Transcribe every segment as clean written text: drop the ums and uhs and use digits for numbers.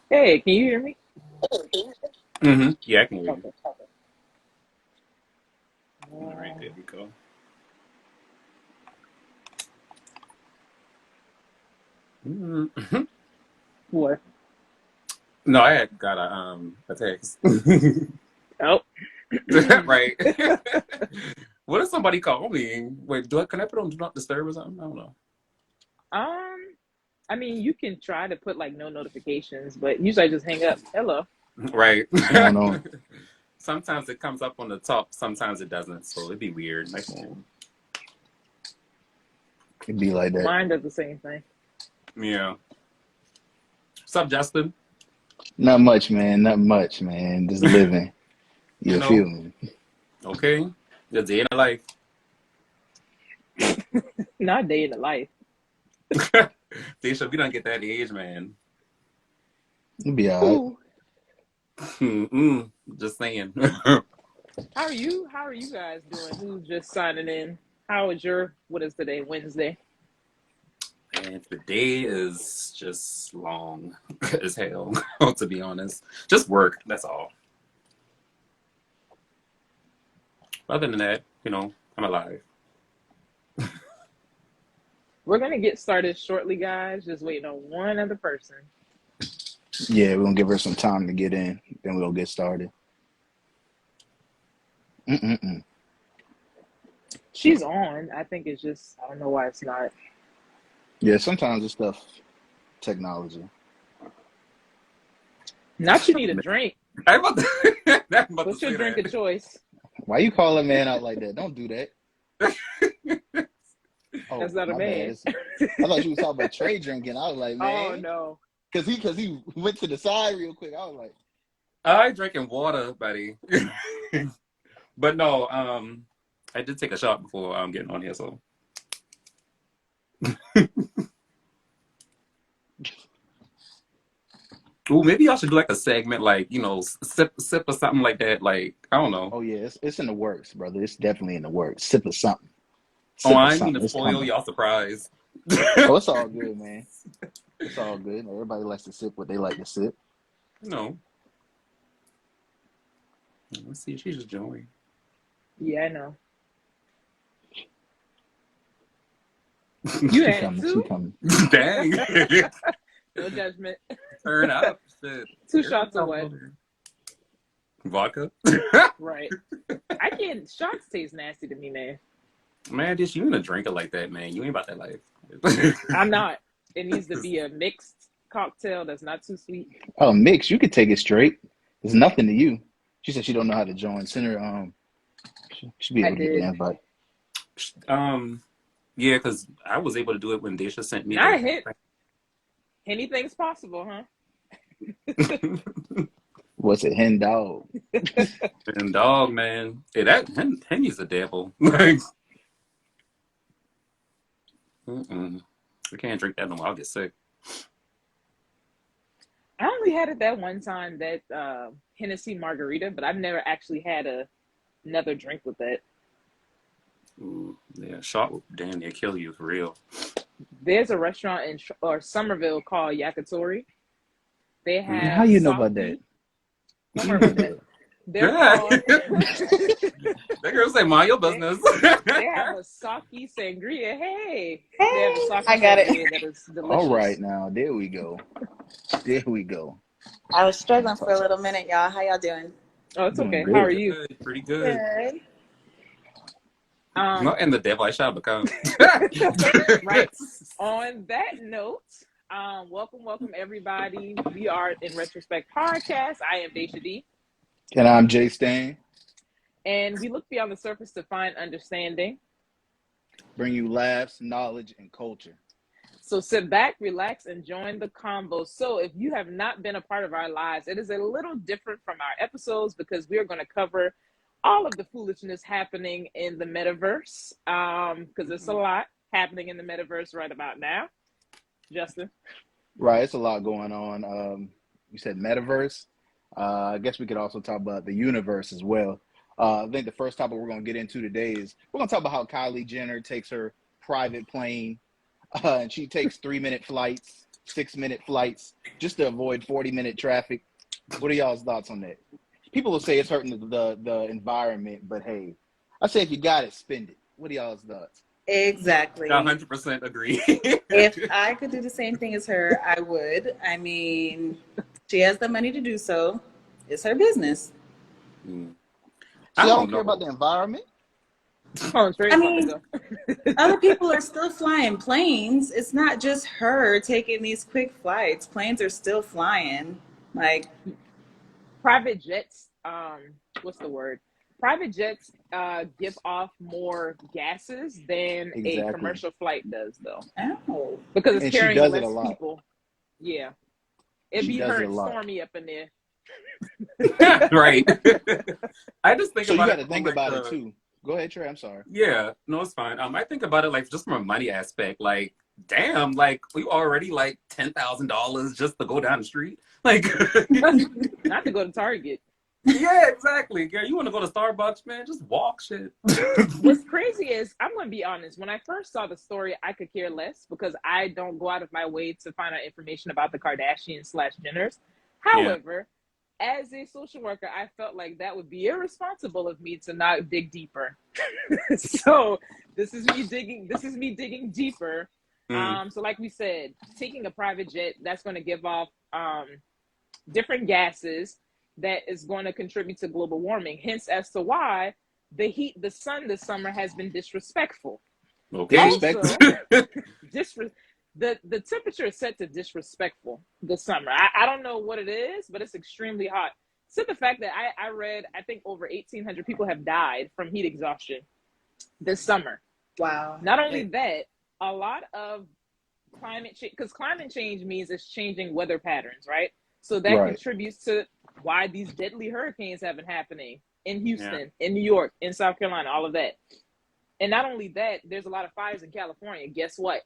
Hey, can you hear me? Yeah, I can hear you. Okay. All right, there we go. Mhm. What? No, I had got a text. Oh. Right. What if somebody called me? Wait, can I put on do not disturb or something? I don't know. um, I mean, you can try to put like no notifications, but usually I just hang up. Hello. Right. What's going on? Sometimes it comes up on the top, sometimes it doesn't. So it'd be weird. My phone. It'd be like that. Mine does the same thing. Yeah. What's up, Justin? Not much, man. Not much, man. Just living. You You feel know, me? okay. The day in the life. Not day in the life. Tisha, we don't get that age, man. It'll be all right. Ooh. Just saying. How are you? How are you guys doing? Who's just signing in? How is your, what is today? Wednesday? And the day is just long as hell, to be honest. Just work, that's all. Other than that, I'm alive. We're gonna get started shortly, guys. Just waiting on one other person. Yeah, we're gonna give her some time to get in, then we'll get started. Mm-mm-mm. She's on. I think it's just I don't know why it's not. Yeah, sometimes it's stuff, technology. Not you need a drink. I'm about to, I'm about to What's your say drink of that. choice? Why you call a man out like that? Don't do that. That's Oh, not a my bad. man. I thought you was talking about Trey drinking. I was like, Oh man, no. because he went to the side real quick. I was like, I drinking water, buddy. But no, I did take a shot before getting on here, so. Ooh, maybe I should do like a segment, like sip or something like that. Like I don't know. oh yeah, it's in the works, brother. It's definitely in the works. Sip of something. Oh, Sip of I ain't mean something. to It's spoil coming. y'all surprise. Oh, it's all good, man. It's all good. Everybody likes to sip what they like to sip. No, let's see. She's just joining. Yeah, I know. You She had it coming. She too? coming. Dang. No judgment. Turn up. Shit. Two Everybody shots of talking what? about it. Vodka. Right. I can't shots taste nasty to me, man. Man, just you ain't a drinker like that, man. You ain't about that life. I'm not. It needs to be a mixed cocktail that's not too sweet. Oh, Mix, you could take it straight. There's nothing to you. She said she don't know how to join. Send her. She should be I able to get the did. invite. Yeah, because I was able to do it when Desha sent me Not the. a hint. Anything's possible, huh? What's it? Hen dog. And dog, man. Hey, Henny's a devil. Like, I can't drink that no more. I'll get sick. I only had it that one time, that Hennessy margarita, but I've never actually had another drink with that. Ooh, yeah, shot would damn near kill you for real. There's a restaurant in Somerville called Yakitori. They Man, how have you know about that? sake. Don't How you worry know about about that. that? They're Yeah. called. That girl say, mind your they, business. they have a sake sangria. Hey, they have a Hey, I sake got it. sangria that is All right, delicious. now there we go. There we go. I was struggling for a Talk. little minute, y'all. How y'all doing? Oh, it's Doing okay. How are good. you? Good, pretty good. Good. Um, Not in the devil I shall become. right. On that note, welcome everybody. We are in Retrospect Podcast. I am Dashia D, And I'm JStan. and we look beyond the surface to find understanding. Bring you laughs, knowledge, and culture. So sit back, relax, and join the convo. So if you have not been a part of our lives, it is a little different from our episodes because we are going to cover all of the foolishness happening in the metaverse. Because there's a lot happening in the metaverse right about now. Justin. Right, it's a lot going on. You said metaverse. I guess we could also talk about the universe as well. I think the first topic we're going to get into today is we're going to talk about how Kylie Jenner takes her private plane and she takes 3-minute flights 6-minute flights just to avoid 40-minute traffic. What are y'all's thoughts on that? People will say it's hurting the environment, but hey, I say if you got it, spend it. What are y'all's thoughts? Exactly. 100% agree. If I could do the same thing as her, I would. I mean, she has the money to do so. It's her business. So y'all don't care about the environment? Oh, Tre's I about to mean, go. other people are still flying planes. It's not just her taking these quick flights. Planes are still flying. Like, Private jets, what's the word? Private jets give off more gases than a Exactly. commercial flight does, though, oh. because it's And she carrying does it less a lot. people. Yeah, it'd She be does her it a and lot. Stormy up in there. Right. I just think So you about got it to from think like about it too. Go ahead, Trey. I'm sorry. Yeah, no, it's fine. I think about it like just from a money aspect. Like, damn, like we already like $10,000 just to go down the street. Like, Not to go to Target. yeah, exactly. Yeah, you want to go to Starbucks, man? Just walk, shit. What's crazy is, I'm going to be honest, when I first saw the story, I could care less because I don't go out of my way to find out information about the Kardashians/Jenners. However, as a social worker, I felt like that would be irresponsible of me to not dig deeper. So this is me digging deeper. So like we said, taking a private jet, that's going to give off different gases that is going to contribute to global warming. Hence as to why the sun this summer has been disrespectful. Okay. Also, the temperature is set to disrespectful this summer. I don't know what it is, but it's extremely hot. So the fact that I read, I think over 1,800 people have died from heat exhaustion this summer. Wow. Not only that, a lot of climate change, because climate change means it's changing weather patterns, right? So that contributes to why these deadly hurricanes have been happening in Houston, in New York, in South Carolina, all of that. And not only that, there's a lot of fires in California. Guess what?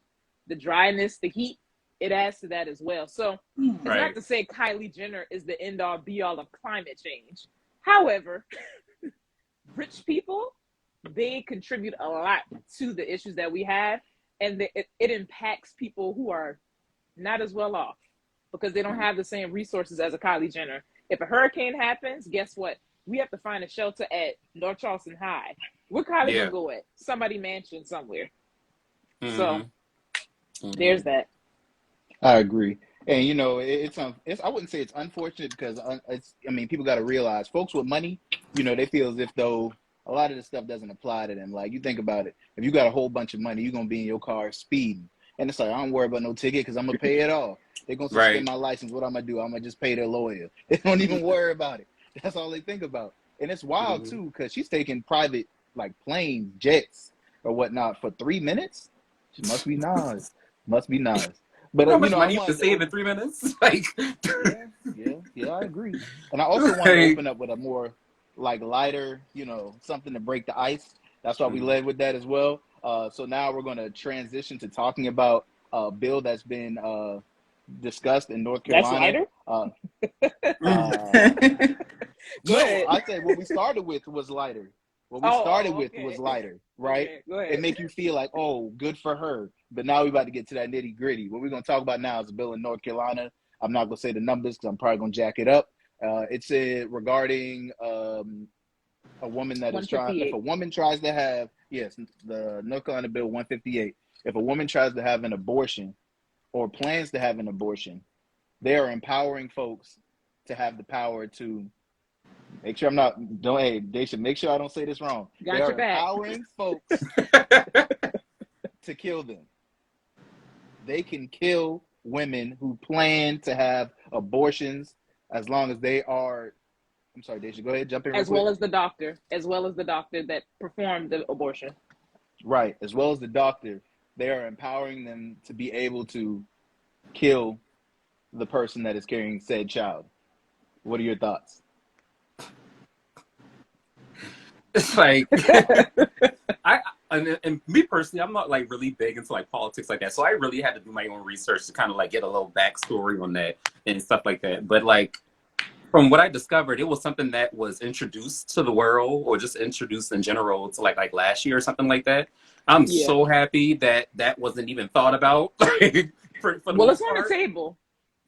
The dryness, the heat, it adds to that as well. So it's not to say Kylie Jenner is the end all be all of climate change. However, rich people, they contribute a lot to the issues that we have. And it impacts people who are not as well off because they don't have the same resources as a Kylie Jenner. If a hurricane happens, guess what? We have to find a shelter at North Charleston High. Where Kylie gonna go at? Somebody mansion somewhere. So there's that. I agree. And you know, it's I wouldn't say it's unfortunate because people got to realize folks with money, you know, they feel as if though a lot of this stuff doesn't apply to them. Like, you think about it, if you got a whole bunch of money, you're gonna be in your car speeding, and it's like, I don't worry about no ticket because I'm gonna pay it all. They're gonna suspend my license. What I'm gonna do? I'm gonna just pay their lawyer. They don't even worry about it. That's all they think about. And it's wild too because she's taking private like planes, jets, or whatnot for 3 minutes. She must be Nas. Must be Nas. But how much money you can save in 3 minutes? Like, yeah, I agree. And I also want to open up with a more like lighter, you know, something to break the ice. That's why we led with that as well. So now we're going to transition to talking about a bill that's been discussed in North Carolina. That's lighter? No, I say what we started with was lighter. What we started with was lighter, right? Okay, go ahead. And make you feel like, oh, good for her. But now we're about to get to that nitty gritty. What we're going to talk about now is a bill in North Carolina. I'm not going to say the numbers because I'm probably going to jack it up. It's regarding a woman that is trying, if a woman tries to have, the North Carolina Bill 158, if a woman tries to have an abortion or plans to have an abortion, they are empowering folks to have the power to make sure they should make sure I don't say this wrong. They are empowering folks to kill them. They can kill women who plan to have abortions as long as they are, I'm sorry, Daisha, go ahead, jump in real quick. As well as the doctor that performed the abortion. Right, as well as the doctor. They are empowering them to be able to kill the person that is carrying said child. What are your thoughts? It's like, and me personally, I'm not like really big into like politics like that. So I really had to do my own research to kind of like get a little backstory on that and stuff like that. But like, from what I discovered, it was something that was introduced to the world or just introduced in general to like last year or something like that. I'm so happy that that wasn't even thought about. for the Well, it's most on the part. table.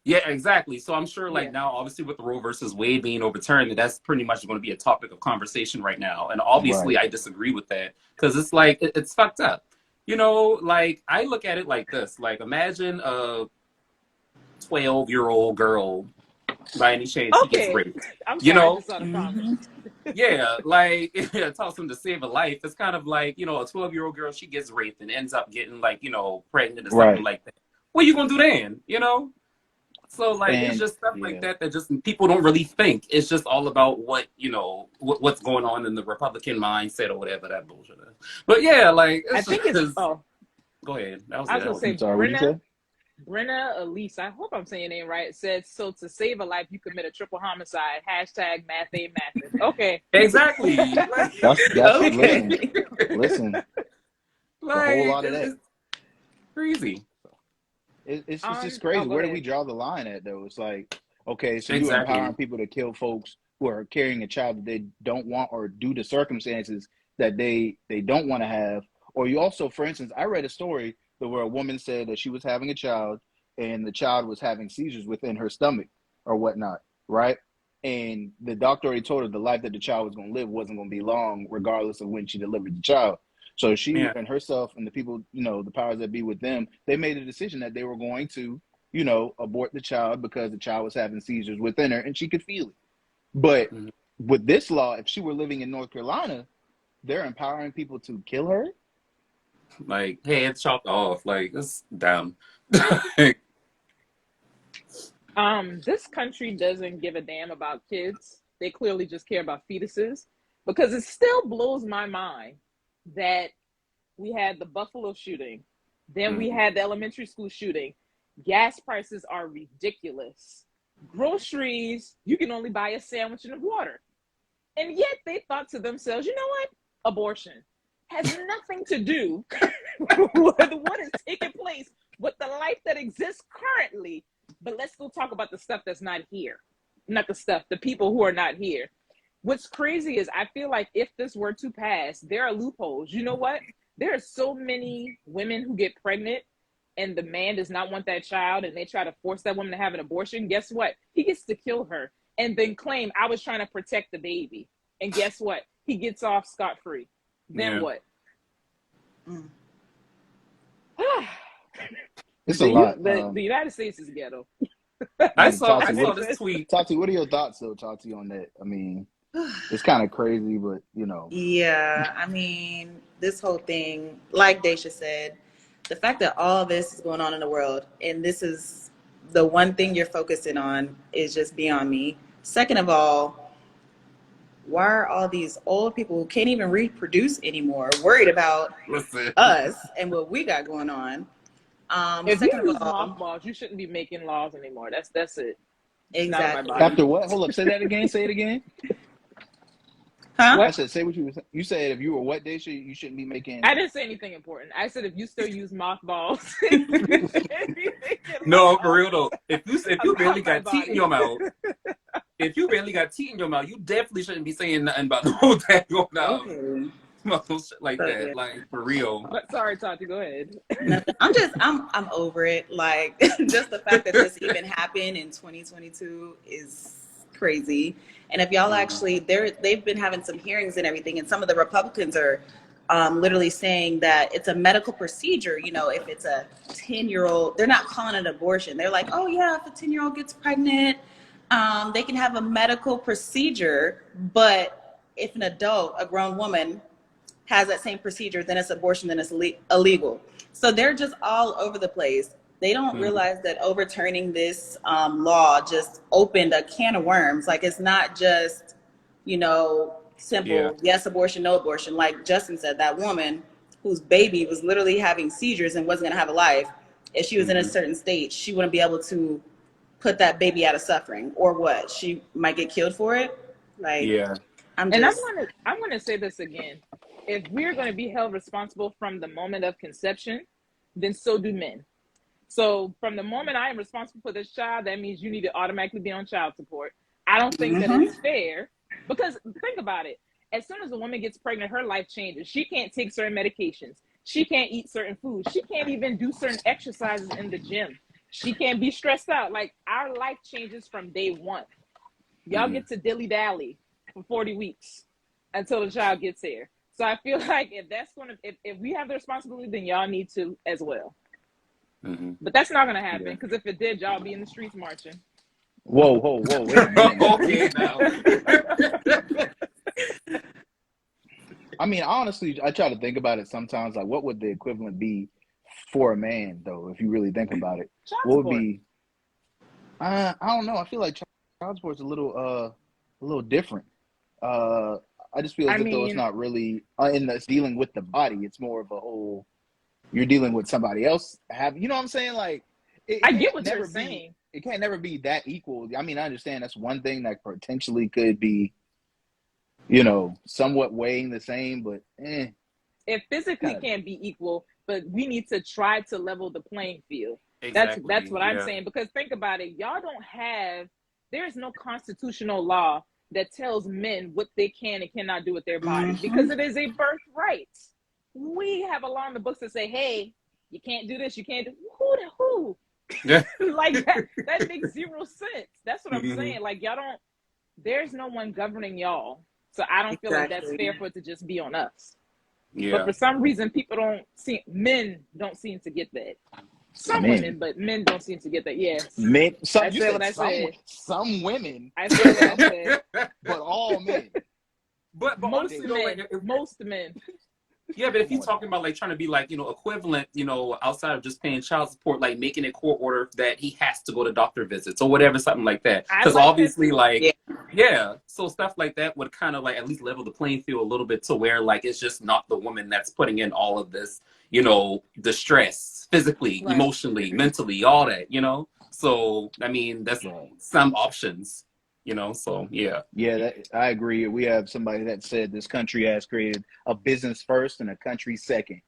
Yeah, exactly. So I'm sure Yeah. like now, obviously with the Roe versus Wade being overturned, that's pretty much going to be a topic of conversation right now. And obviously Right. I disagree with that because it's like, it's fucked up. You know, like I look at it like this, like imagine a 12-year-old girl by any chance she gets Okay. raped, I'm you sorry, I know? just saw the comment. Mm-hmm. Yeah, like it tells them to save a life. It's kind of like, you know, a 12-year-old girl, she gets raped and ends up getting like, you know, pregnant or something Right. like that. What are you gonna do then? You know? So like it's And just stuff like yeah. that that just people don't really think. It's just all about what, you know, what's going on in the Republican mindset or whatever that bullshit is. But yeah, like I it's think it's, just oh, go ahead. That was I it. was That going to was I'm say, sorry, what'd you say? Brenna Elise, I hope I'm saying it right, said, so to save a life, you commit a triple homicide. Hashtag math ain't mathin'. Okay. exactly. Like, That's Okay. listen, a whole like lot of that. it's crazy. It's just Oh, crazy. go Where do we ahead. draw the line at though? It's like, okay, so you're empowering Exactly. people to kill folks who are carrying a child that they don't want or due to circumstances that they don't want to have. Or you also, for instance, I read a story where a woman said that she was having a child and the child was having seizures within her stomach or whatnot, right? And the doctor already told her the life that the child was going to live wasn't going to be long, regardless of when she delivered the child. So she Yeah. and herself and the people, you know, the powers that be with them, they made a decision that they were going to, you know, abort the child because the child was having seizures within her and she could feel it. But Mhm. with this law, if she were living in North Carolina, they're empowering people to kill her. Like, hey, it's chopped off. Like, it's dumb. This country doesn't give a damn about kids. They clearly just care about fetuses, because it still blows my mind that we had the Buffalo shooting, then we Mhm. had the elementary school shooting. Gas prices are ridiculous. Groceries, you can only buy a sandwich and a water. And yet they thought to themselves, you know what? Abortion has nothing to do with what is taking place with the life that exists currently. But let's go talk about the stuff that's not here. Not the stuff, the people who are not here. What's crazy is I feel like if this were to pass, there are loopholes. You know what? There are so many women who get pregnant and the man does not want that child and they try to force that woman to have an abortion. Guess what? He gets to kill her and then claim I was trying to protect the baby. And guess what? He gets off scot-free. Then Yeah. what? Mm. It's a lot. The United States is ghetto. I That's saw all I Tati, I saw can what this say. tweet. Tati, what are your thoughts though, Tati, on that? I mean, it's kind of crazy, but you know, Yeah, I mean, this whole thing, like Daisha said, the fact that all this is going on in the world, and this is the one thing you're focusing on, is just beyond me. Second of all, why are all these old people who can't even reproduce anymore worried about Listen. us and what we got going on? If you Second of use all, mothballs, you shouldn't be making laws anymore. That's it. It's not in my exactly. body. after what? Hold up, say that again. Say it again. Huh? I What? said, say what you said. If you were what, Daisha, you shouldn't be making. I didn't say anything important. I said if you still use mothballs, you shouldn't be making No, for laws real though. If you barely about my got teeth in body. your mouth, if you barely got teeth in your mouth, you definitely shouldn't be saying nothing about no daggone Okay. about no shit like So yeah. that. Like for real. But sorry, Tati, go ahead. Nothing. I'm over it. Like just the fact that this even happened in 2022 is crazy. And if y'all Mhm. actually they've been having some hearings and everything, and some of the Republicans are literally saying that it's a medical procedure. You know, if it's a 10-year-old, they're not calling it abortion. They're like, oh yeah, if a 10-year-old gets pregnant, they can have a medical procedure. But if an adult, a grown woman, has that same procedure, then it's abortion, then it's illegal. So they're just all over the place. They don't Mhm. realize that overturning this law just opened a can of worms. Like it's not just, you know, Yeah. simple, yes, abortion, no abortion. Like Justin said, that woman whose baby was literally having seizures and wasn't going to have a life, if she was in a Mhm. certain state, she wouldn't be able to put that baby out of suffering. Or what? She might get killed for it. Like, Yeah. I'm And just, I'm gonna say this again. If we're gonna be held responsible from the moment of conception, then so do men. So from the moment I am responsible for this child, that means you need to automatically be on child support. I don't think that mm-hmm. it's fair, because think about it. As soon as a woman gets pregnant, her life changes. She can't take certain medications. She can't eat certain foods. She can't even do certain exercises in the gym. She can't be stressed out. Like, our life changes from day one. Y'all get to dilly dally for 40 weeks until the child gets here. So I feel like if we have the responsibility, then y'all need to as well. But that's not gonna happen, because if it did, y'all be in the streets marching. Whoa, wait a minute. Okay, now. I mean, honestly, I try to think about it sometimes. Like, what would the equivalent be for a man, though? If you really think about it, what would be? I don't know. I feel like child sport's a little different. I just feel as if though it's not really in the dealing with the body. It's more of a whole. You're dealing with somebody else. You know what I'm saying? Like, I get what you're saying. It can't never be that equal. I mean, I understand that's one thing that potentially could be, you know, somewhat weighing the same, but it physically can't be equal, but we need to try to level the playing field. Exactly. That's what I'm saying, because think about it. Y'all don't have, there's no constitutional law that tells men what they can and cannot do with their bodies, because it is a birthright. We have a law in the books that say, hey, you can't do this, you can't do who? Like that makes zero sense. That's what I'm saying. Like, y'all don't, there's no one governing y'all. So I don't feel like that's fair for it to just be on us. Yeah. But for some reason, men don't seem to get that. Some women, but men don't seem to get that. Yes. Men, I said what I said. Some women. I said what I said. But all men. But most honestly, men. Most men. Yeah, but if you're talking about like trying to be like, you know, equivalent, you know, outside of just paying child support, like making a court order that he has to go to doctor visits or whatever, something like that. Because obviously, so stuff like that would kind of like at least level the playing field a little bit to where like it's just not the woman that's putting in all of this, you know, the stress physically, emotionally, mentally, all that, you know. So I mean, that's some options. You know, so yeah, I agree. We have somebody that said this country has created a business first and a country second.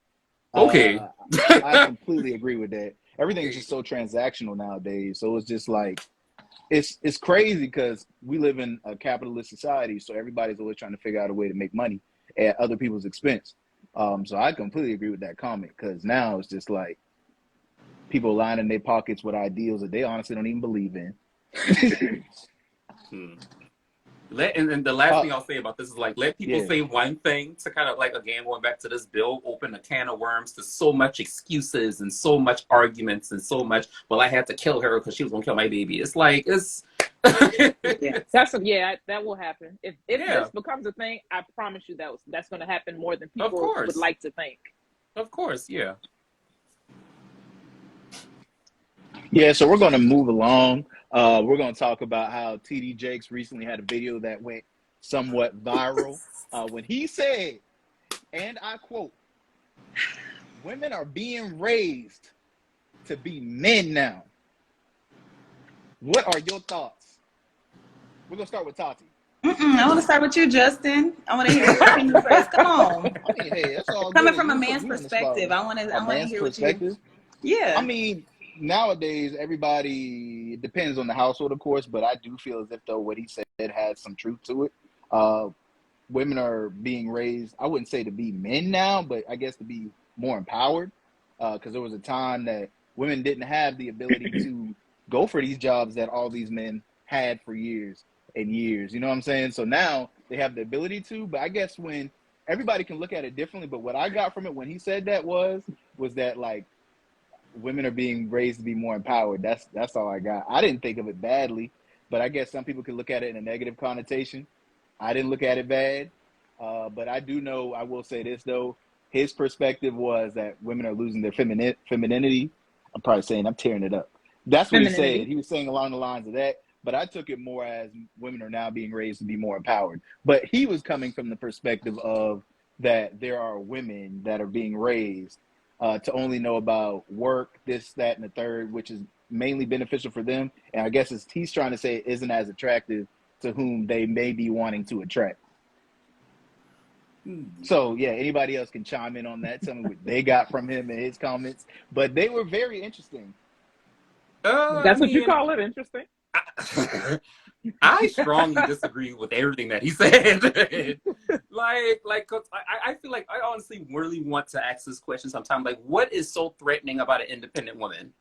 Okay, I completely agree with that. Everything is just so transactional nowadays. So it's just like it's crazy because we live in a capitalist society. So everybody's always trying to figure out a way to make money at other people's expense. So I completely agree with that comment, because now it's just like people lining their pockets with ideals that they honestly don't even believe in. And the last thing I'll say about this is like, let people say one thing to kind of like, again, going back to this bill, open a can of worms to so much excuses and so much arguments and so much, well, I had to kill her because she was going to kill my baby. It's like, that will happen. If this becomes a thing, I promise you that's going to happen more than people would like to think. Of course, yeah. Yeah, so we're going to move along. We're going to talk about how TD Jakes recently had a video that went somewhat viral when he said, and I quote, "Women are being raised to be men now." What are your thoughts? We're going to start with Tati. I want to start with you, JStan. I want to hear your opinion first. Come on. I mean, hey, that's all coming good. from a man's perspective. I want to hear what you. Yeah. I mean, nowadays, everybody, it depends on the household, of course, but I do feel as if, though, what he said has some truth to it. Women are being raised, I wouldn't say to be men now, but I guess to be more empowered, because there was a time that women didn't have the ability to go for these jobs that all these men had for years and years. You know what I'm saying? So now they have the ability to, but I guess when everybody can look at it differently, but what I got from it when he said that was that, like, women are being raised to be more empowered. That's all I got. I didn't think of it badly, but I guess some people could look at it in a negative connotation. I didn't look at it bad, but I do know, I will say this, though. His perspective was that women are losing their femininity. I'm probably saying, I'm tearing it up. That's what he said. He was saying along the lines of that, but I took it more as women are now being raised to be more empowered. But he was coming from the perspective of that there are women that are being raised to only know about work, this, that, and the third, which is mainly beneficial for them. And I guess he's trying to say it isn't as attractive to whom they may be wanting to attract. So, yeah, anybody else can chime in on that, tell me what they got from him and his comments. But they were very interesting. That's what you call it, interesting? I strongly disagree with everything that he said. Cause I feel like I honestly really want to ask this question sometime. Like, what is so threatening about an independent woman?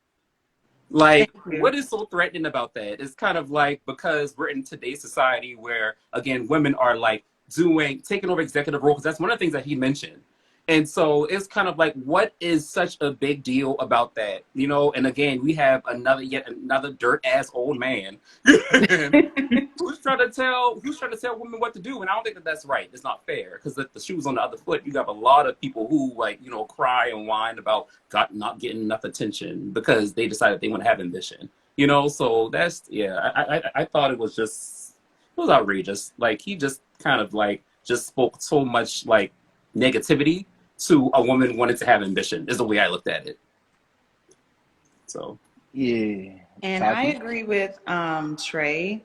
Like, Thank you. what is so threatening about that? It's kind of like, because we're in today's society where, again, women are like taking over executive roles. That's one of the things that he mentioned. And so it's kind of like, what is such a big deal about that? You know, and again, we have yet another dirt ass old man who's trying to tell women what to do. And I don't think that that's right. It's not fair, because the shoe's on the other foot. You have a lot of people who, like, you know, cry and whine about not getting enough attention because they decided they want to have ambition. You know, so that's, yeah, I thought it was outrageous. Like, he just kind of like just spoke so much like negativity to a woman wanting to have ambition, is the way I looked at it. So Yeah. And Tati? I agree with Tre.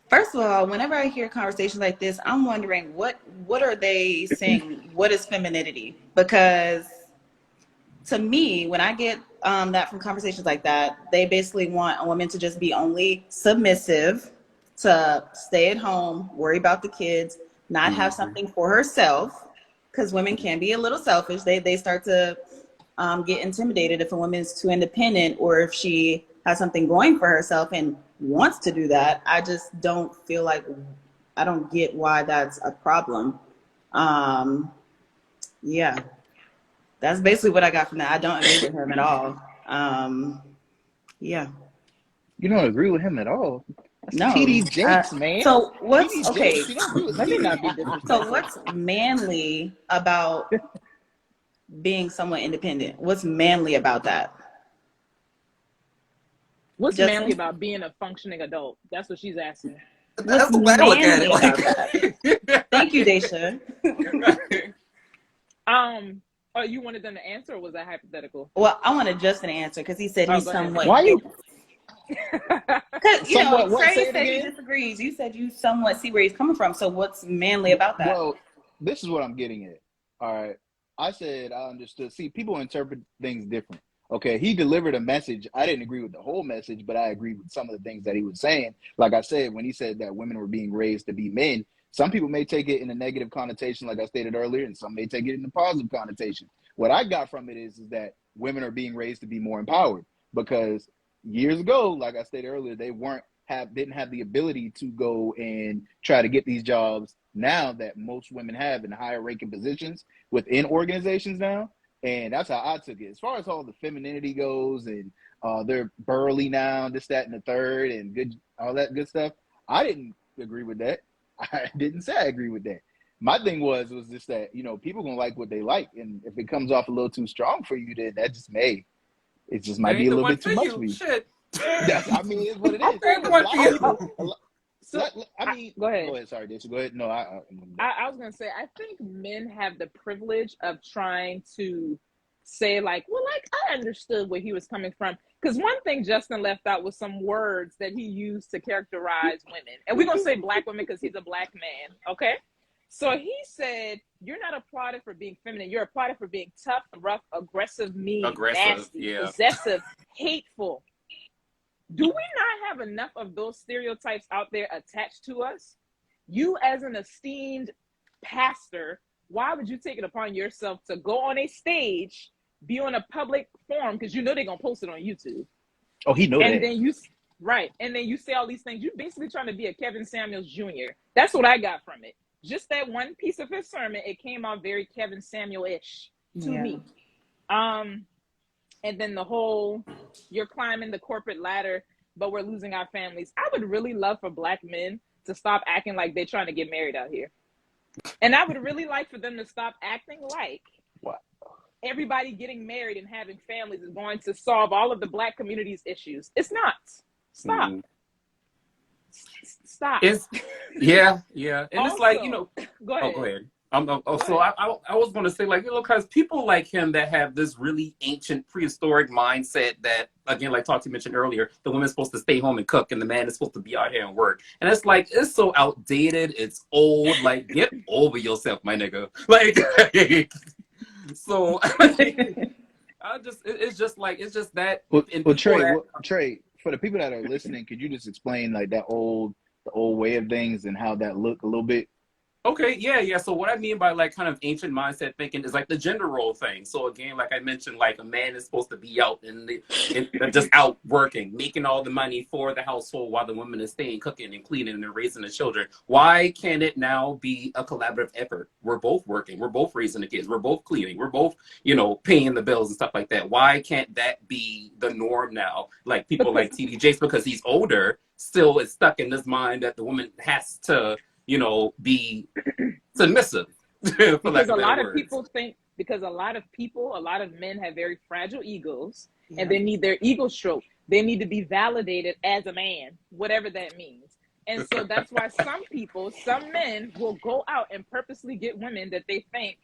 First of all, whenever I hear conversations like this, I'm wondering what are they saying? What is femininity? Because to me, when I get that from conversations like that, they basically want a woman to just be only submissive, to stay at home, worry about the kids, not have something for herself. Because women can be a little selfish. They start to get intimidated if a woman is too independent, or if she has something going for herself and wants to do that. I just don't feel like, I don't get why that's a problem. Yeah, that's basically what I got from that. I don't agree with him at all. Yeah. You don't agree with him at all? That's No. TD Jakes, man. So what's TD okay? Jakes, you don't agree with Let me not be TD. disrespectful. So what's manly about being somewhat independent? What's manly about that? What's Justin? manly about being a functioning adult? That's what she's asking. that's the way I look at it. Like, Thank you, Dashia. Oh, you wanted them to answer, or was that hypothetical? Well, I wanted Justin to answer because he said he's go ahead. somewhat. Why you? Because Somewhat what? Trey Say it said he again? disagrees. You said you somewhat see where he's coming from. So what's manly about that? Well, this is what I'm getting at. All right. I said I understood. See, people interpret things different. Okay, he delivered a message. I didn't agree with the whole message, but I agreed with some of the things that he was saying. Like I said, when he said that women were being raised to be men, some people may take it in a negative connotation, like I stated earlier, and some may take it in a positive connotation. What I got from it is that women are being raised to be more empowered, because years ago, like I stated earlier, they didn't have the ability to go and try to get these jobs now that most women have in higher ranking positions within organizations now. And that's how I took it. As far as all the femininity goes, and they're burly now, this, that, and the third, and good, all that good stuff, I didn't agree with that. I didn't say I agree with that. My thing was just that, you know, people gonna like what they like, and if it comes off a little too strong for you, then that just it just might be a little bit too much for you. Shit. I mean, it's what it is. Go ahead. Go ahead. Sorry, Dashia. Go ahead. No, I was gonna say, I think men have the privilege of trying to say, like, well, like, I understood where he was coming from. Because one thing Justin left out was some words that he used to characterize women, and we're gonna say black women because he's a black man. Okay. So he said, you're not applauded for being feminine. You're applauded for being tough, rough, aggressive, mean, nasty, possessive, hateful. Do we not have enough of those stereotypes out there attached to us? You, as an esteemed pastor, why would you take it upon yourself to go on a stage, be on a public forum, because you know they're going to post it on YouTube? Oh, he knows that. And then you say all these things. You're basically trying to be a Kevin Samuels Jr. That's what I got from it. Just that one piece of his sermon, it came out very Kevin Samuel-ish to me. And then the whole, you're climbing the corporate ladder, but we're losing our families. I would really love for black men to stop acting like they're trying to get married out here. And I would really like for them to stop acting like everybody getting married and having families is going to solve all of the black community's issues. It's not. Stop. Stop. Yeah. And also, it's like, you know. Go ahead. Oh, go ahead. So I was going to say, like, you know, because people like him that have this really ancient prehistoric mindset that, again, like Tati mentioned earlier, the woman's supposed to stay home and cook and the man is supposed to be out here and work. And it's like, it's so outdated. It's old. Like, get over yourself, my nigga. Like, so it's just that. Well, Tre, for the people that are listening, could you just explain like the old way of things and how that looked a little bit? Okay, yeah. So what I mean by like kind of ancient mindset thinking is like the gender role thing. So again, like I mentioned, like a man is supposed to be out just out working, making all the money for the household while the woman is staying cooking and cleaning and raising the children. Why can't it now be a collaborative effort? We're both working, we're both raising the kids, we're both cleaning, we're both, paying the bills and stuff like that. Why can't that be the norm now? Like people like TD Jakes, because he's older, still is stuck in this mind that the woman has to be submissive. Because a lot of men have very fragile egos, and they need their ego stroked. They need to be validated as a man, whatever that means. And so that's why some men will go out and purposely get women that they think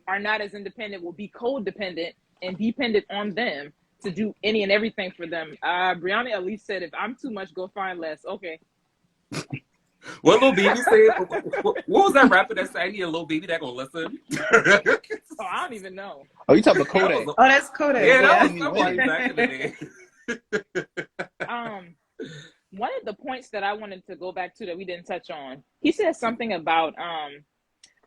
are not as independent, will be codependent and dependent on them to do any and everything for them. Brianna at least said, if I'm too much, go find less. Okay. What Lil Baby said? What was that rapper that said, I need a Lil Baby that gonna listen? Oh, I don't even know. Oh, you talking about Kodak? Oh, that's Kodak. Yeah, that was somebody back in the day. One of the points that I wanted to go back to that we didn't touch on, he said something about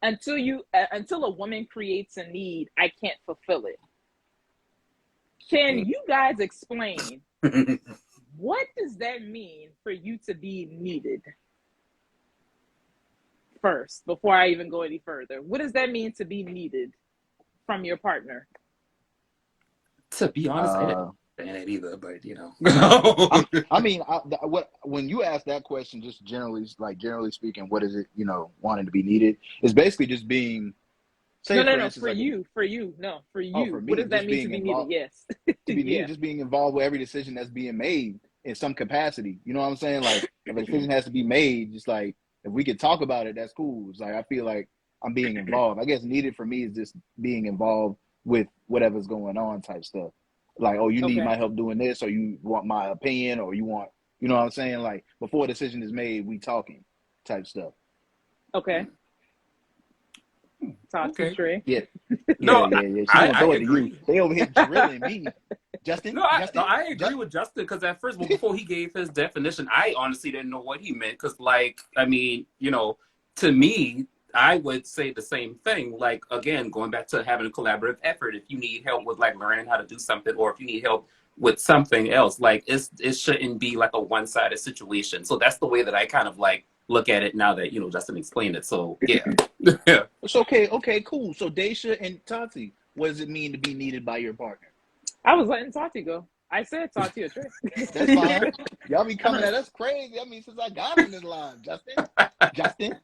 until a woman creates a need, I can't fulfill it. Can you guys explain what does that mean for you to be needed? First, before I even go any further, what does that mean to be needed from your partner? To be honest, I didn't understand it either, but when you ask that question, just generally speaking, what is it, wanting to be needed? It's basically just being. For you. What does that mean to be needed? Yes. To be needed, just being involved with every decision that's being made in some capacity. You know what I'm saying? Like, if a decision has to be made, just like, if we could talk about it, that's cool. It's like, I feel like I'm being involved. I guess needed for me is just being involved with whatever's going on type stuff. Like, oh, you need my help doing this, or you want my opinion, or you want, you know what I'm saying? Like, before a decision is made, we talking type stuff. Okay. Talk to Tre. Yeah. No, yeah. I agree. They over here drilling me. Justin? I agree with Justin, because at first, before he gave his definition, I honestly didn't know what he meant. Because, to me, I would say the same thing. Like, again, going back to having a collaborative effort. If you need help with learning how to do something, or if you need help with something else, it shouldn't be like a one-sided situation. So that's the way that I kind of look at it now that Justin explained it. So yeah. It's okay. Okay, cool. So Dashia and Tati, what does it mean to be needed by your partner? I was letting Tati go. I said Tati or Tre. That's fine. Y'all be coming at us crazy. I mean, since I got in this line, Justin.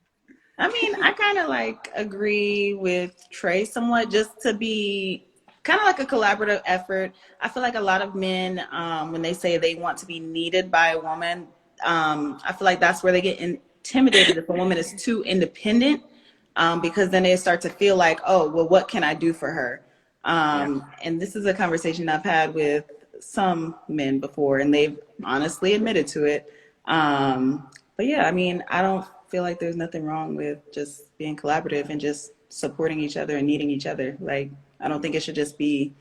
I mean, I kind of agree with Tre somewhat, just to be kind of like a collaborative effort. I feel like a lot of men, when they say they want to be needed by a woman, I feel like that's where they get intimidated if a woman is too independent, because then they start to feel like, oh, well, what can I do for her? And this is a conversation I've had with some men before, and they've honestly admitted to it. But yeah, I mean, I don't feel like there's nothing wrong with just being collaborative and just supporting each other and needing each other. Like, I don't think it should just be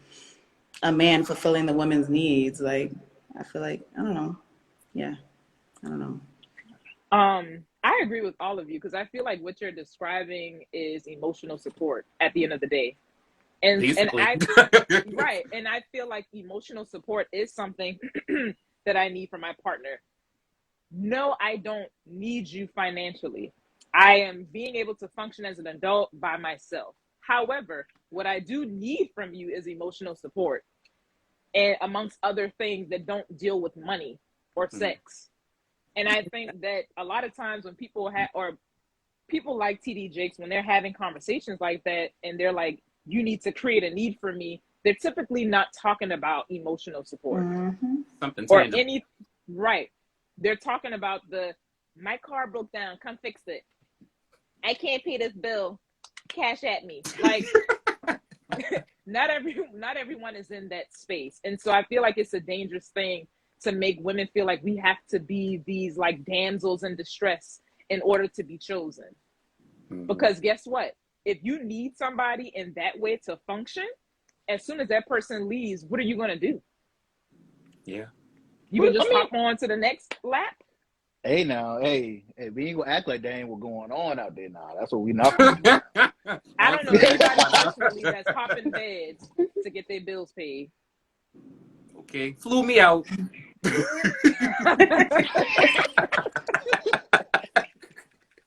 a man fulfilling the woman's needs. Like, I feel like, I don't know. Yeah, I don't know. I agree with all of you, because I feel like what you're describing is emotional support at the end of the day. And I right. And I feel like emotional support is something that I need from my partner. No, I don't need you financially. I am being able to function as an adult by myself. However, what I do need from you is emotional support, and amongst other things that don't deal with money or sex. And I think that a lot of times when people people like TD Jakes, when they're having conversations like that, and they're like, you need to create a need for me, they're typically not talking about emotional support. Something or tangible. any, right. They're talking about my car broke down, come fix it. I can't pay this bill, cash at me. Like, not everyone is in that space. And so I feel like it's a dangerous thing to make women feel like we have to be these damsels in distress in order to be chosen. Because guess what? If you need somebody in that way to function, as soon as that person leaves, what are you going to do? Yeah. You can just hop on to the next lap? Hey now, hey, we ain't gonna act like that ain't what going on out there now. That's what we not gonna do. I don't know anybody personally that's hopping beds to get their bills paid. Okay, flew me out.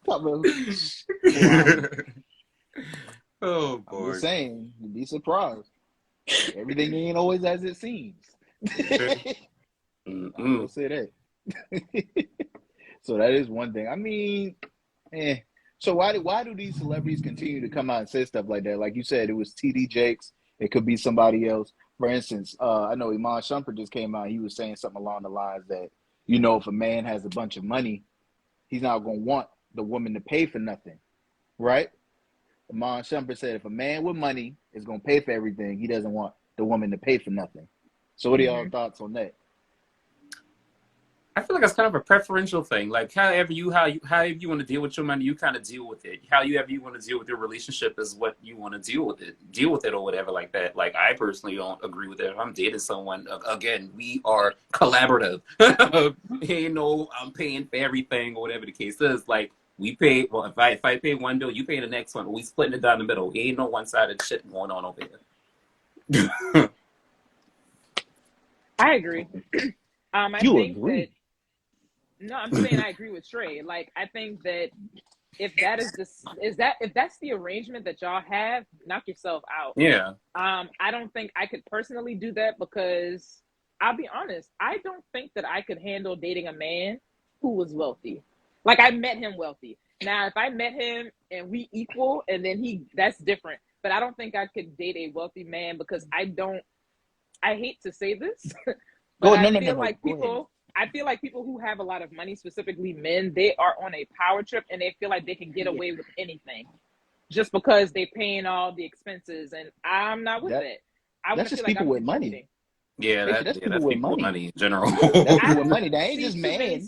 Wow. Oh I'm boy. just saying, you'd be surprised. Everything ain't always as it seems. I'm gonna say that. So that is one thing. I mean, So why do these celebrities continue to come out and say stuff like that? Like you said, it was TD Jakes. It could be somebody else. For instance, I know Iman Shumpert just came out. He was saying something along the lines that, if a man has a bunch of money, he's not going to want the woman to pay for nothing, right? Iman Shumpert said if a man with money is going to pay for everything, he doesn't want the woman to pay for nothing. So what are y'all thoughts on that? I feel like it's kind of a preferential thing. Like however you want to deal with your money, you kind of deal with it. However you want to deal with your relationship is what you want to deal with it or whatever like that. Like I personally don't agree with it. If I'm dating someone, again, we are collaborative. I'm paying for everything or whatever the case is. Like we pay. Well, if I pay one bill, you pay the next one. We splitting it down the middle. Ain't no one-sided shit going on over here. I agree. I You think agree? that. No, I'm saying I agree with Trey. Like, I think that if that's the arrangement that y'all have, knock yourself out. Yeah. I don't think I could personally do that because I'll be honest, I don't think that I could handle dating a man who was wealthy. Like I met him wealthy. Now, if I met him and we equal and then that's different. But I don't think I could date a wealthy man because I hate to say this, but I feel like people who have a lot of money, specifically men, they are on a power trip and they feel like they can get away with anything just because they're paying all the expenses. And I'm not with that. That's just people with money. Yeah, that's people with money in general. That's people with money. That ain't just men.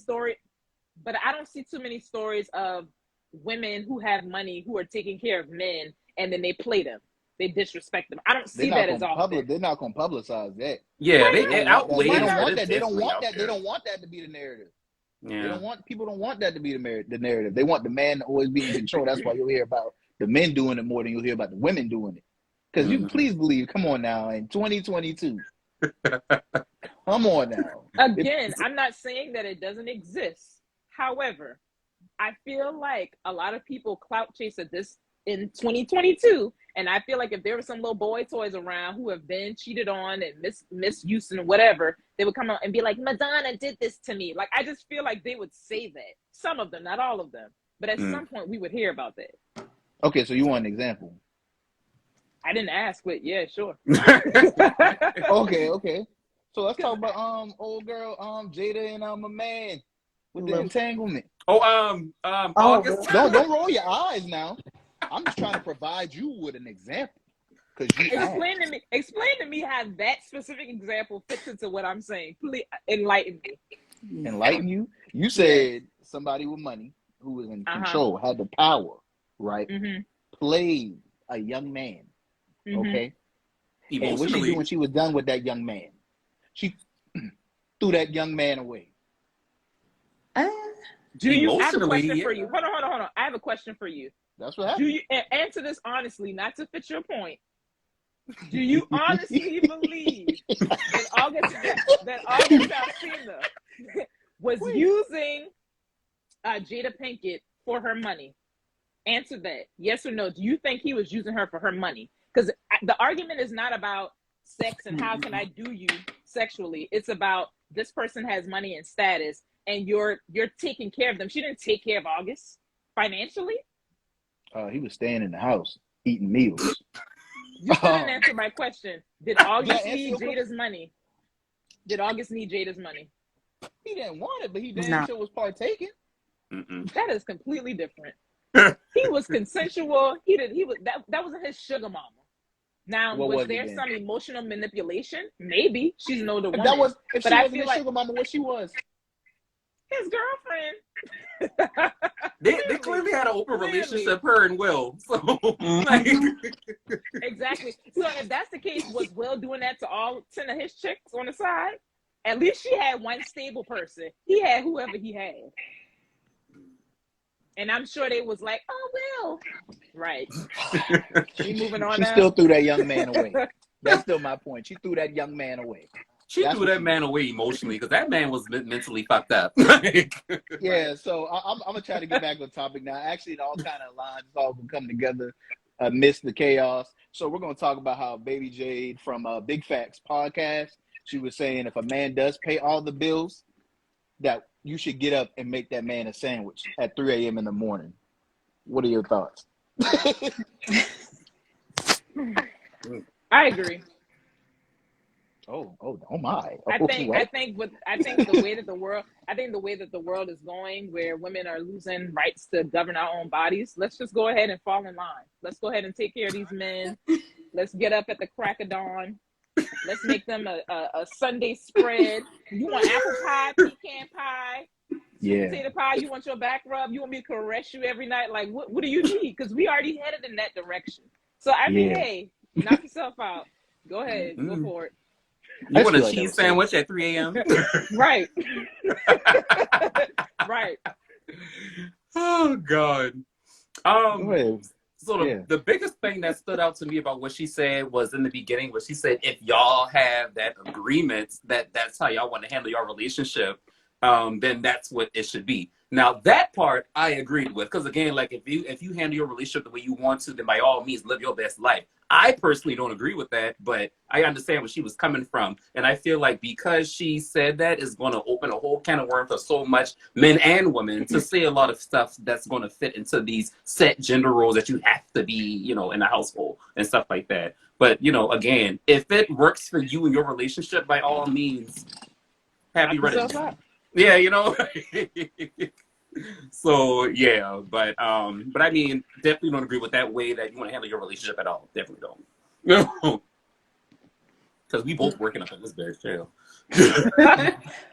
But I don't see too many stories of women who have money who are taking care of men and then they play them. They disrespect them. I don't see that as often. They're not going to publicize that. Yeah, they outweigh it. They don't want that. They don't want that. They don't want that to be the narrative. Yeah. People don't want that to be the narrative. They want the man to always be in control. That's why you'll hear about the men doing it more than you'll hear about the women doing it. Because you please believe, come on now, in 2022. Come on now. Again, I'm not saying that it doesn't exist. However, I feel like a lot of people clout chase at this in 2022, and I feel like if there were some little boy toys around who have been cheated on and misused and whatever, they would come out and be like, Madonna did this to me. Like, I just feel like they would say that. Some of them, not all of them. But at some point, we would hear about that. Okay, so you want an example? I didn't ask, but yeah, sure. Okay. So let's talk about old girl Jada and my man with the entanglement. August. Don't roll your eyes now. I'm just trying to provide you with an example. Explain to me how that specific example fits into what I'm saying. Please enlighten me. Enlighten you? You said somebody with money who was in control, had the power, right? Played a young man. Okay. And what she do when she was done with that young man? She threw that young man away. I have a question for you. Hold on. I have a question for you. That's what happened. Do you answer this honestly, not to fit your point? Do you honestly believe that August Alsina was using Jada Pinkett for her money? Answer that. Yes or no. Do you think he was using her for her money? Because the argument is not about sex and how can I do you sexually. It's about this person has money and status and you're taking care of them. She didn't take care of August financially. He was staying in the house eating meals. You didn't answer my question. Did August need Jada's money? Did August need Jada's money? He didn't want it, but he damn sure was partaking. That is completely different. He was consensual. That wasn't his sugar mama. Now, was there some emotional manipulation? Maybe. She's an older woman. If she wasn't his sugar mama, what she was? His girlfriend. They clearly had an open relationship, her and Will. So, Exactly. So if that's the case, was Will doing that to all 10 of his chicks on the side? At least she had one stable person. He had whoever he had. And I'm sure they was like, oh, well. Right. We moving on She now? still threw that young man away. That's still my point. She threw that young man away. She That's threw what that she man did. away emotionally because that man was mentally fucked up. Yeah, so I'm gonna try to get back on topic now. Actually, it all kind of aligns. It's all gonna come together amidst the chaos. So we're gonna talk about how Baby Jade from Big Facts podcast, she was saying if a man does pay all the bills, that you should get up and make that man a sandwich at 3 a.m. in the morning. What are your thoughts? I agree. Oh my! I Oh, think what? the way that the world is going, where women are losing rights to govern our own bodies, let's just go ahead and fall in line. Let's go ahead and take care of these men. Let's get up at the crack of dawn. Let's make them a Sunday spread. You want apple pie, pecan pie, sweet potato pie? You want your back rub? You want me to caress you every night? Like, what do you need? Because we already headed in that direction. So I mean, hey, knock yourself out. Go ahead, go for it. You want a cheese sandwich at 3 a.m.? Right. Right. Oh God. So the biggest thing that stood out to me about what she said was in the beginning, where she said, if y'all have that agreement that's how y'all want to handle your relationship, then that's what it should be. Now that part I agreed with, because again, like if you handle your relationship the way you want to, then by all means live your best life. I personally don't agree with that, but I understand where she was coming from, and I feel like because she said that is going to open a whole can of worms for so much men and women to say a lot of stuff that's going to fit into these set gender roles that you have to be, you know, in a household and stuff like that. But you know, again, if it works for you and your relationship, by all means, happy riddance. Yeah, you know. So yeah, but I mean, definitely don't agree with that way that you want to handle your relationship at all. Definitely don't. Because we both working up in this bad jail.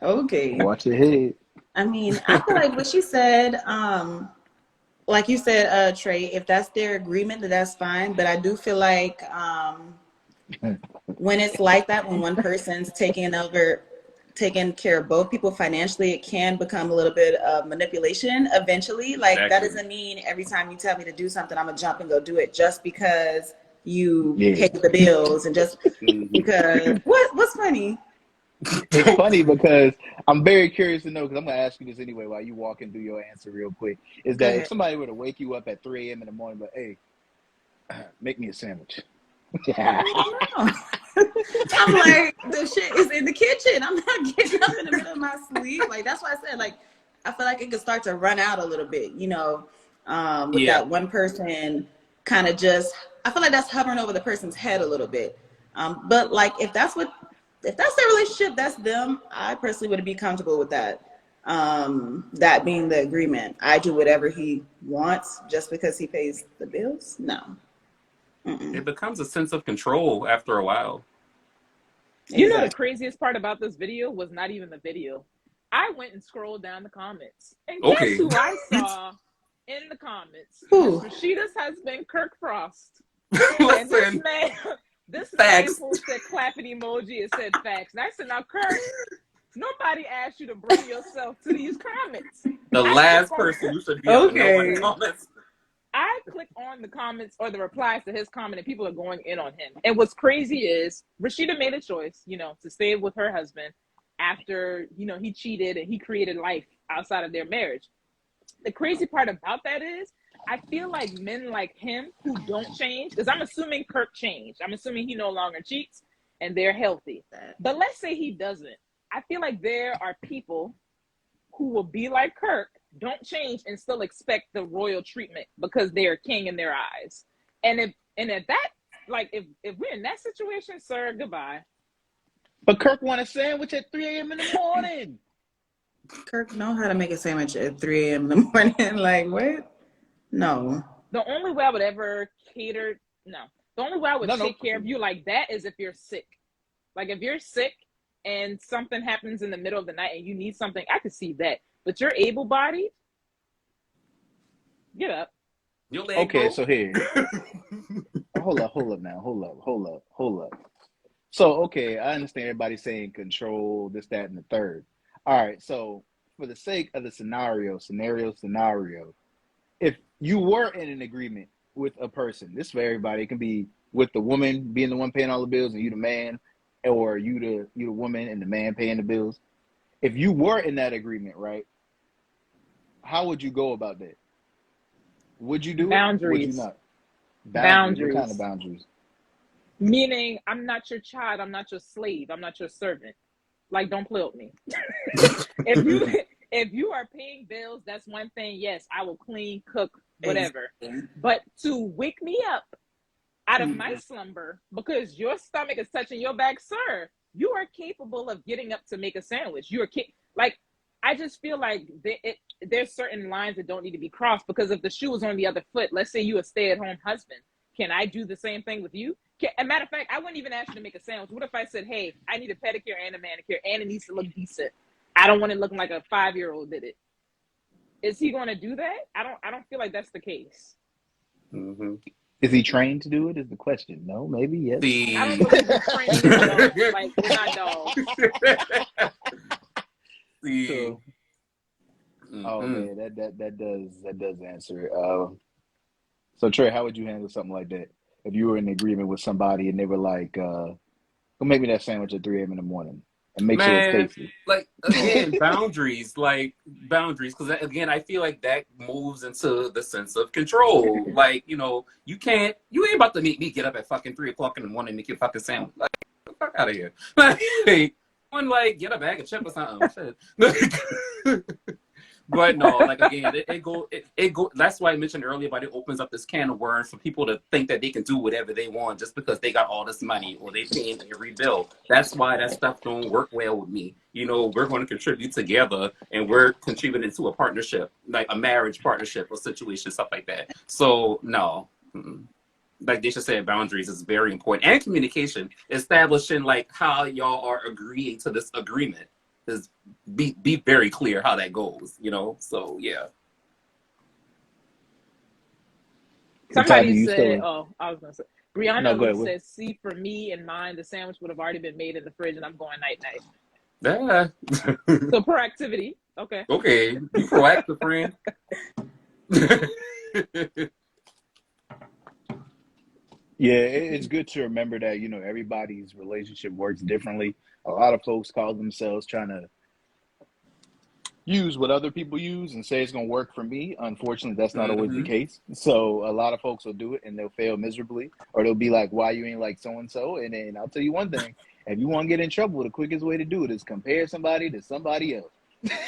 Okay. Watch your head. I mean, I feel like what she said, like you said, Trey, if that's their agreement, that's fine. But I do feel like when it's like that, when one person's taking care of both people financially, it can become a little bit of manipulation eventually. Like That doesn't mean every time you tell me to do something, I'm gonna jump and go do it just because you pay the bills and just because what's funny? It's funny because I'm very curious to know, because I'm going to ask you this anyway while you walk and do your answer real quick, is that if somebody were to wake you up at 3 a.m. in the morning, but hey, make me a sandwich. I'm like, the shit is in the kitchen. I'm not getting up in the middle of my sleep. Like, that's why I said, like, I feel like it could start to run out a little bit, you know, with that one person kind of just, I feel like that's hovering over the person's head a little bit. But like, if that's their relationship, that's them. I personally would be comfortable with that. That being the agreement. I do whatever he wants just because he pays the bills. No. It becomes a sense of control after a while. You know, the craziest part about this video was not even the video. I went and scrolled down the comments, and guess who I saw in the comments? Rashida's husband, Kirk Frost. And this man posted clapping emoji and said facts. And I said, now, Kirk, nobody asked you to bring yourself to these comments. The last person you should be able to know in the comments. I click on the comments or the replies to his comment, and people are going in on him. And what's crazy is Rashida made a choice, you know, to stay with her husband after, you know, he cheated and he created life outside of their marriage. The crazy part about that is I feel like men like him who don't change, because I'm assuming Kirk changed. I'm assuming he no longer cheats and they're healthy. But let's say he doesn't. I feel like there are people who will be like Kirk, don't change, and still expect the royal treatment because they are king in their eyes. And if that, like, if we're in that situation, sir, goodbye. But Kirk want a sandwich at 3 a.m. in the morning. Kirk know how to make a sandwich at 3 a.m. in the morning. Like, what? No. The only way I would ever cater, the only way I would take care of you like that is if you're sick. Like, if you're sick and something happens in the middle of the night and you need something, I could see that. But you're able-bodied, get up. Okay, so here. Hold up now. Hold up. So, okay, I understand everybody saying control, this, that, and the third. All right, so for the sake of the scenario, if you were in an agreement with a person, this for everybody, it can be with the woman being the one paying all the bills and you the man, or you the woman and the man paying the bills. If you were in that agreement, right, how would you go about that? Would you do it? Would you Boundaries. not? What kind of Boundaries. boundaries? Meaning, I'm not your child. I'm not your slave. I'm not your servant. Like, don't play with me. If you are paying bills, that's one thing. Yes, I will clean, cook, whatever. But to wake me up out of my slumber because your stomach is touching your back, sir, you are capable of getting up to make a sandwich. You are like, I just feel like there's certain lines that don't need to be crossed, because if the shoe was on the other foot, let's say you a stay-at-home husband, can I do the same thing with you? A matter of fact, I wouldn't even ask you to make a sandwich. What if I said, hey, I need a pedicure and a manicure, and it needs to look decent. I don't want it looking like a 5-year-old did it. Is he going to do that? I don't feel like that's the case. Mm-hmm. Is he trained to do it? Is the question. No, maybe yes. I don't believe he's trained in dogs. Like, we're not dogs. So, oh man, that does answer it. So Trey, how would you handle something like that if you were in agreement with somebody and they were like, "Go make me that sandwich at 3 a.m. in the morning and make sure it's tasty"? Like, again, boundaries, because again, I feel like that moves into the sense of control. Like, you ain't about to make me get up at fucking 3 o'clock in the morning and make you a fucking sandwich. Like, get the fuck out of here. Like, get a bag of chips or something. Shit. But no, like, again, it go. That's why I mentioned earlier about it opens up this can of worms for people to think that they can do whatever they want just because they got all this money or they paying every bill. That's why that stuff don't work well with me. We're going to contribute together, and we're contributing to a partnership, like a marriage partnership or situation, stuff like that. So no. Like Dashia said, boundaries is very important, and communication, establishing like how y'all are agreeing to this agreement. Is be very clear how that goes, So yeah. Somebody said, I was gonna say, Brianna says, see, for me and mine, the sandwich would have already been made in the fridge, and I'm going night. Yeah. So proactivity. Okay. Okay, you proactive, friend. Yeah, it's good to remember that, everybody's relationship works differently. A lot of folks call themselves trying to use what other people use and say it's going to work for me. Unfortunately, that's not always the case. So a lot of folks will do it and they'll fail miserably, or they'll be like, why you ain't like so-and-so? And then I'll tell you one thing, if you want to get in trouble, the quickest way to do it is compare somebody to somebody else.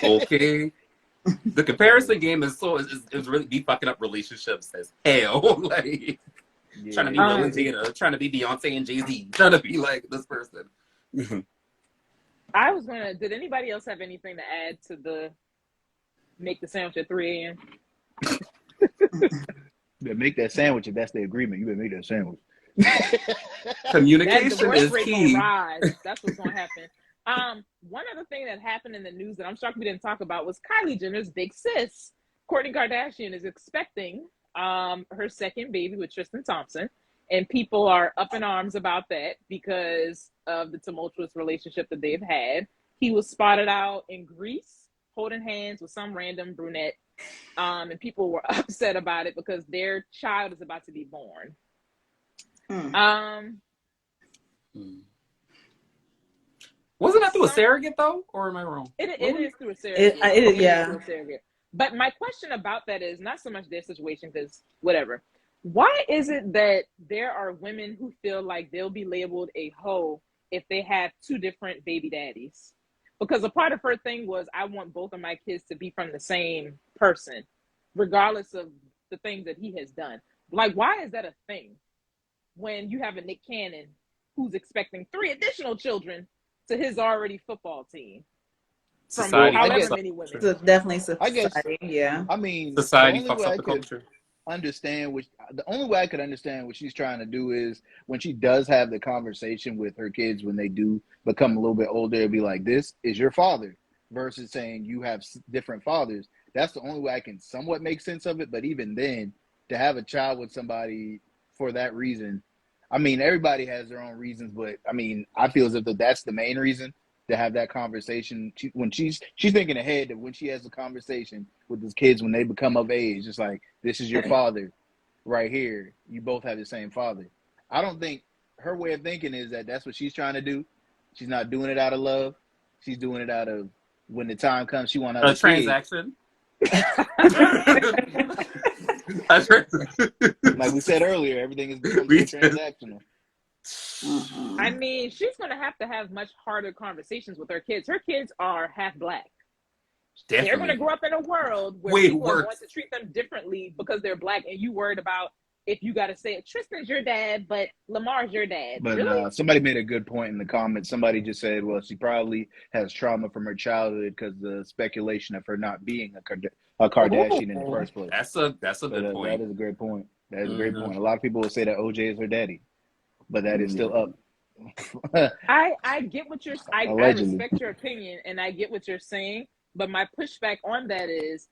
Okay. The comparison game is really be fucking up relationships as hell. Like, trying to be Will and Jada, trying to be Beyonce and Jay-Z, trying to be like this person. Did anybody else have anything to add to the make the sandwich at 3 a.m.? Make that sandwich if that's the agreement. You better make that sandwich. Communication is key. That's what's going to happen. One other thing that happened in the news that I'm shocked we didn't talk about was Kylie Jenner's big sis. Kourtney Kardashian is expecting her second baby with Tristan Thompson. And people are up in arms about that because of the tumultuous relationship that they've had. He was spotted out in Greece holding hands with some random brunette. And people were upset about it because their child is about to be born. Wasn't that through a surrogate, though? Or am I wrong? It is through a surrogate. Yeah. But my question about that is not so much their situation, because whatever. Why is it that there are women who feel like they'll be labeled a hoe if they have two different baby daddies? Because a part of her thing was, I want both of my kids to be from the same person, regardless of the things that he has done. Like, why is that a thing when you have a Nick Cannon who's expecting 3 additional children to his already football team? Society, however many women. So definitely society, I guess, yeah. I mean, society fucks up the culture. The only way I could understand what she's trying to do is when she does have the conversation with her kids when they do become a little bit older, it'd be like, this is your father, versus saying you have different fathers. That's the only way I can somewhat make sense of it. But even then, to have a child with somebody for that reason, I mean, everybody has their own reasons, but I mean, I feel as if that's the main reason. to have that conversation. When she's thinking ahead, that when she has a conversation with these kids when they become of age, it's like, this is your father right here. You both have the same father. I don't think her way of thinking is that that's what she's trying to do. She's not doing it out of love. She's doing it out of, when the time comes, she want to have a transaction. Like we said earlier, everything is becoming so transactional. I mean, she's going to have much harder conversations with her kids. Her kids are half black. Definitely. They're going to grow up in a world where people are going to treat them differently because they're black, and you worried about if you got to say Tristan's your dad, but Lamar's your dad. But really? Somebody made a good point in the comments. Somebody just said, well, she probably has trauma from her childhood because the speculation of her not being a Kardashian in the first place. That's a good point. That is a great point. That is a great point. A lot of people will say that OJ is her daddy, but that is still up. I get what I respect your opinion, and I get what you're saying, but my pushback on that is,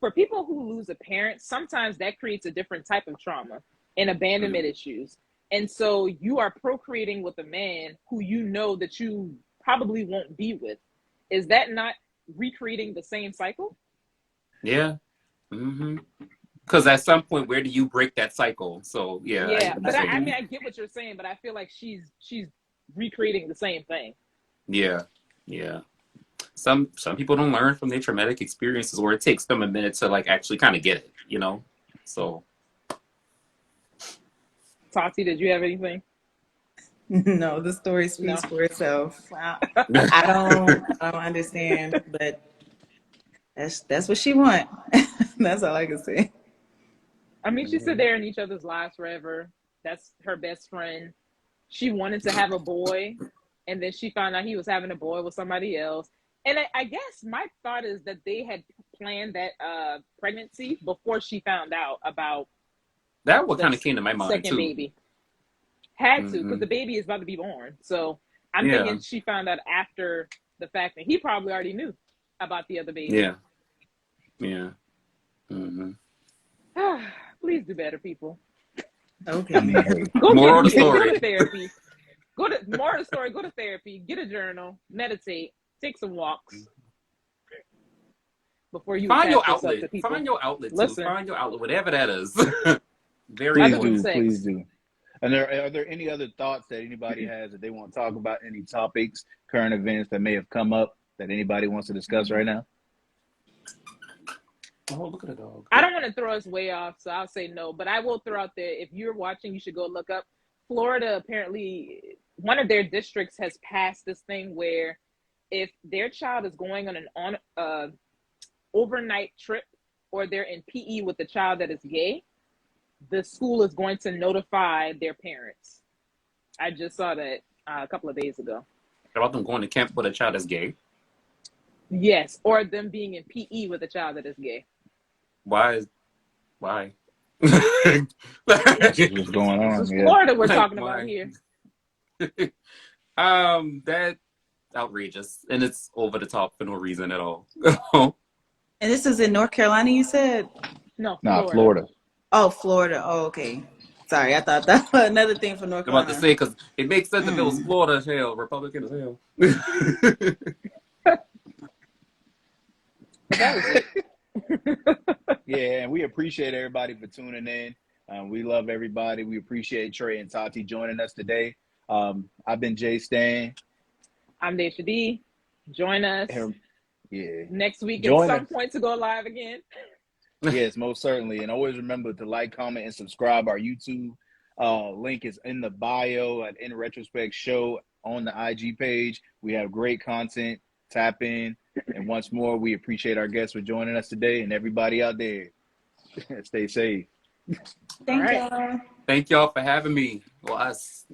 for people who lose a parent, sometimes that creates a different type of trauma and abandonment issues. And so you are procreating with a man who you know that you probably won't be with. Is that not recreating the same cycle? Yeah. Because at some point, where do you break that cycle? So yeah. But I mean, I get what you're saying, but I feel like she's recreating the same thing. Yeah. Some people don't learn from their traumatic experiences, or it takes them a minute to like actually kind of get it, you know. So, Tati, did you have anything? No, the story speaks for itself. I don't understand, but that's what she want. That's all I can say. I mean, she stood there in each other's lives forever. That's her best friend. She wanted to have a boy, and then she found out he was having a boy with somebody else. And I guess my thought is that they had planned that pregnancy before she found out about that. What kind of came to my mind second too. Baby. Had to, because the baby is about to be born. So I'm thinking she found out after the fact that he probably already knew about the other baby. Yeah. Please do better, people. Okay. Moral of the story. Go to therapy. Moral of the story, go to therapy, get a journal, meditate, take some walks. Before you find your outlet. Find your outlet too. Listen. Find your outlet, whatever that is. Please do. And are there any other thoughts that anybody has that they want to talk about? Any topics, current events that may have come up that anybody wants to discuss right now? Oh, look at the dog. I don't want to throw us way off, so I'll say no. But I will throw out there, if you're watching, you should go look up. Florida, apparently, one of their districts has passed this thing where if their child is going on an overnight trip, or they're in PE with a child that is gay, the school is going to notify their parents. I just saw that a couple of days ago. About them going to camp with a child that's gay? Yes, or them being in PE with a child that is gay. Why? What's going on? This is Florida we're talking about here. That outrageous, and it's over the top for no reason at all. And this is in North Carolina, you said? No, Florida. Oh, Florida. Oh, okay. Sorry, I thought that was another thing for North Carolina. I'm about to say, because it makes sense if it was Florida as hell, Republican as hell. That was it. Yeah, and we appreciate everybody for tuning in. We love everybody. We appreciate Tre and Tati joining us today. I've been JStan. I'm Dashia D. Join us next week at some point to go live again. Yes, most certainly. And always remember to like, comment, and subscribe. Our YouTube link is in the bio at In Retrospect Show on the IG page. We have great content. Tap in. And once more, we appreciate our guests for joining us today, and everybody out there. Stay safe. Thank y'all. Thank y'all for having me. Well, us.